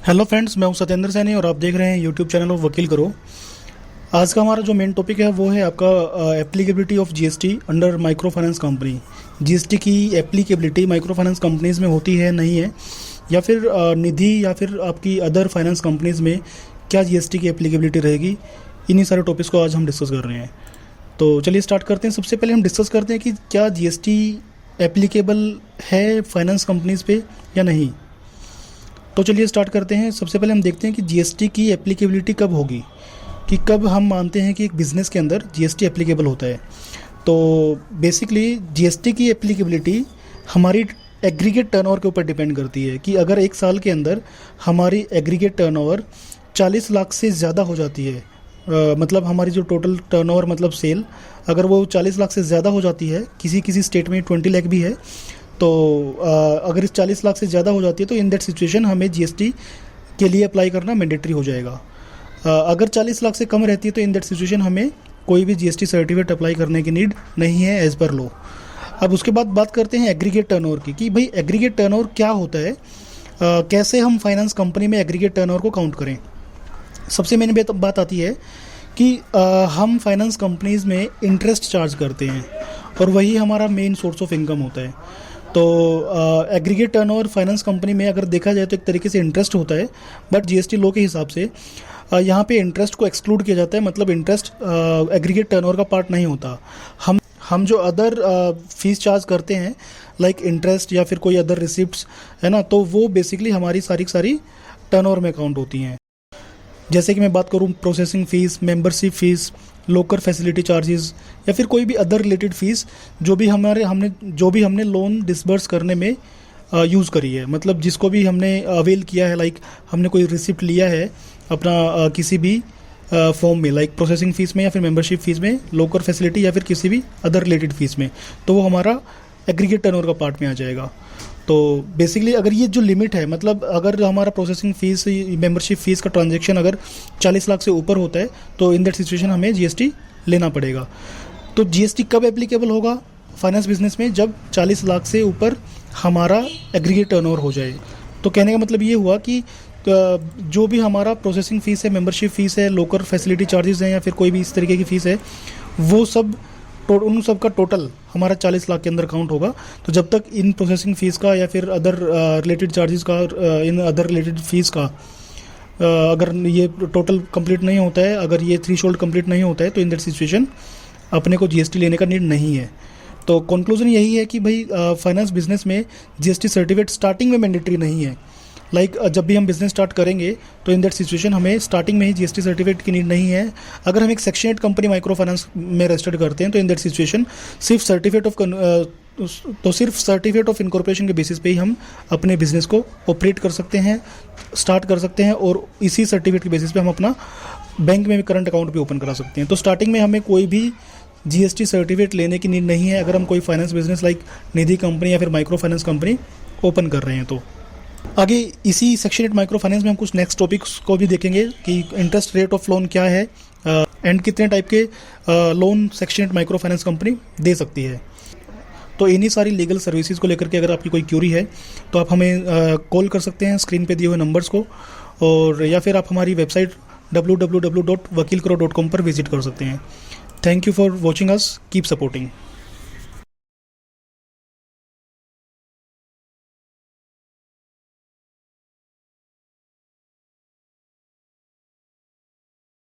Hello friends, मैं हूं सत्येंद्र सैनी और आप देख रहे हैं यूट्यूब चैनल ऑफ वकील करो। आज का हमारा जो मेन टॉपिक है वो है आपका applicability of GST under micro finance company. GST की एप्लीकेबिलिटी माइक्रो फाइनेंस कंपनीज़ में होती है नहीं है, या फिर निधि या फिर आपकी अदर फाइनेंस कंपनीज़ में क्या जीएसटी की एप्लीकेबिलिटी रहेगी। इन्हीं सारे टॉपिक्स को आज हम डिस्कस कर रहे हैं। तो चलिए स्टार्ट करते हैं। सबसे पहले हम डिस्कस करते हैं कि क्या जीएसटी एप्लीकेबल है फाइनेंस कंपनीज़ पे या नहीं। तो चलिए स्टार्ट करते हैं। सबसे पहले हम देखते हैं कि जीएसटी की एप्लीकेबिलिटी कब होगी, कि कब हम मानते हैं कि एक बिज़नेस के अंदर जीएसटी एप्लीकेबल होता है। तो बेसिकली जीएसटी की एप्लीकेबिलिटी हमारी एग्रीगेट टर्नओवर के ऊपर डिपेंड करती है कि अगर एक साल के अंदर हमारी एग्रीगेट टर्नओवर 40 लाख से ज़्यादा हो जाती है, मतलब हमारी जो टोटल टर्नओवर मतलब सेल अगर वो 40 लाख से ज़्यादा हो जाती है, किसी किसी स्टेट में 20 लाख भी है, तो अगर इस 40 लाख से ज़्यादा हो जाती है तो इन दैट सिचुएशन हमें जीएसटी के लिए अप्लाई करना मैंडेटरी हो जाएगा। अगर 40 लाख से कम रहती है तो इन दैट सिचुएशन हमें कोई भी जीएसटी सर्टिफिकेट अप्लाई करने की नीड नहीं है एज़ पर लॉ। अब उसके बाद बात करते हैं एग्रीगेट टर्नओवर की, कि भाई एग्रीगेट टर्नओवर क्या होता है, कैसे हम फाइनेंस कंपनी में एग्रीगेट टर्नओवर को काउंट करें। सबसे मेन बात आती है कि हम फाइनेंस कंपनीज़ में इंटरेस्ट चार्ज करते हैं और वही हमारा मेन सोर्स ऑफ इनकम होता है। तो एग्रीगेट टर्नओवर फाइनेंस कंपनी में अगर देखा जाए तो एक तरीके से इंटरेस्ट होता है, बट जीएसटी लॉ के हिसाब से यहाँ पे इंटरेस्ट को एक्सक्लूड किया जाता है। मतलब इंटरेस्ट एग्रीगेट टर्नओवर का पार्ट नहीं होता। हम जो अदर फीस चार्ज करते हैं लाइक इंटरेस्ट या फिर कोई अदर रिसिप्ट्स है ना, तो वो बेसिकली हमारी सारी टर्नओवर में काउंट होती हैं। जैसे कि मैं बात करूँ प्रोसेसिंग फ़ीस, मेंबरशिप फ़ीस, लोकर फैसिलिटी चार्जेस या फिर कोई भी अदर रिलेटेड फ़ीस जो भी हमने लोन डिसबर्स करने में यूज़ करी है, मतलब जिसको भी हमने अवेल किया है, लाइक हमने कोई रिसिप्ट लिया है अपना किसी भी फॉर्म में, लाइक प्रोसेसिंग फ़ीस में या फिर मेंबरशिप फ़ीस में, लोकर फैसिलिटी या फिर किसी भी अदर रिलेटेड फ़ीस में, तो वो हमारा एग्रीगेट टर्नओवर का पार्ट में आ जाएगा। तो बेसिकली अगर ये जो लिमिट है, मतलब अगर हमारा प्रोसेसिंग फ़ीस मेंबरशिप फ़ीस का ट्रांजैक्शन अगर 40 लाख से ऊपर होता है तो इन दैट सिचुएशन हमें जीएसटी लेना पड़ेगा। तो जीएसटी कब एप्लीकेबल होगा फाइनेंस बिजनेस में? जब 40 लाख से ऊपर हमारा एग्रीगेट टर्नओवर हो जाए। तो कहने का मतलब ये हुआ कि जो भी हमारा प्रोसेसिंग फ़ीस है, मेंबरशिप फ़ीस है, लोकर फैसिलिटी चार्जेस हैं या फिर कोई भी इस तरीके की फ़ीस है, वो सब उन सब का टोटल हमारा 40 लाख के अंदर काउंट होगा। तो जब तक इन प्रोसेसिंग फ़ीस का या फिर अदर रिलेटेड चार्जेस का, इन अदर रिलेटेड फ़ीस का अगर ये टोटल कंप्लीट नहीं होता है, अगर ये थ्रेशोल्ड कंप्लीट नहीं होता है, तो इन दैट सिचुएशन अपने को जीएसटी लेने का नीड नहीं है। तो कंक्लूजन यही है कि भाई फाइनेंस बिजनेस में जीएसटी सर्टिफिकेट स्टार्टिंग में मैंडेटरी नहीं है। लाइक जब भी हम बिज़नेस स्टार्ट करेंगे तो इन दैट सिचुएशन हमें स्टार्टिंग में ही जीएसटी सर्टिफिकेट की नीड नहीं है। अगर हम एक सेक्शन 8 कंपनी माइक्रो फाइनेंस में रजिस्टर्ड करते हैं तो इन दैट सिचुएशन सिर्फ सर्टिफिकेट ऑफ इनकॉर्पोरेशन के बेसिस पे ही हम अपने बिजनेस को ऑपरेट कर सकते हैं, स्टार्ट कर सकते हैं, और इसी सर्टिफिकेट के बेसिस पे हम अपना बैंक में करंट अकाउंट भी ओपन करा सकते हैं। तो स्टार्टिंग में हमें कोई भी जीएसटी सर्टिफिकेट लेने की नीड नहीं है अगर हम कोई फाइनेंस बिजनेस लाइक निधि कंपनी या फिर माइक्रो फाइनेंस कंपनी ओपन कर रहे हैं। तो आगे इसी सेक्शन 8 माइक्रो फाइनेंस में हम कुछ नेक्स्ट टॉपिक्स को भी देखेंगे कि इंटरेस्ट रेट ऑफ लोन क्या है एंड कितने टाइप के loan section 8 micro finance company दे सकती है। तो इन्हीं सारी लीगल सर्विसेज को लेकर के अगर आपकी कोई क्यूरी है तो आप हमें कॉल कर सकते हैं स्क्रीन पे दिए हुए नंबर्स को, और या फिर आप हमारी वेबसाइट www.vakilkaro.com पर विजिट कर सकते हैं। Thank you for watching us, keep supporting.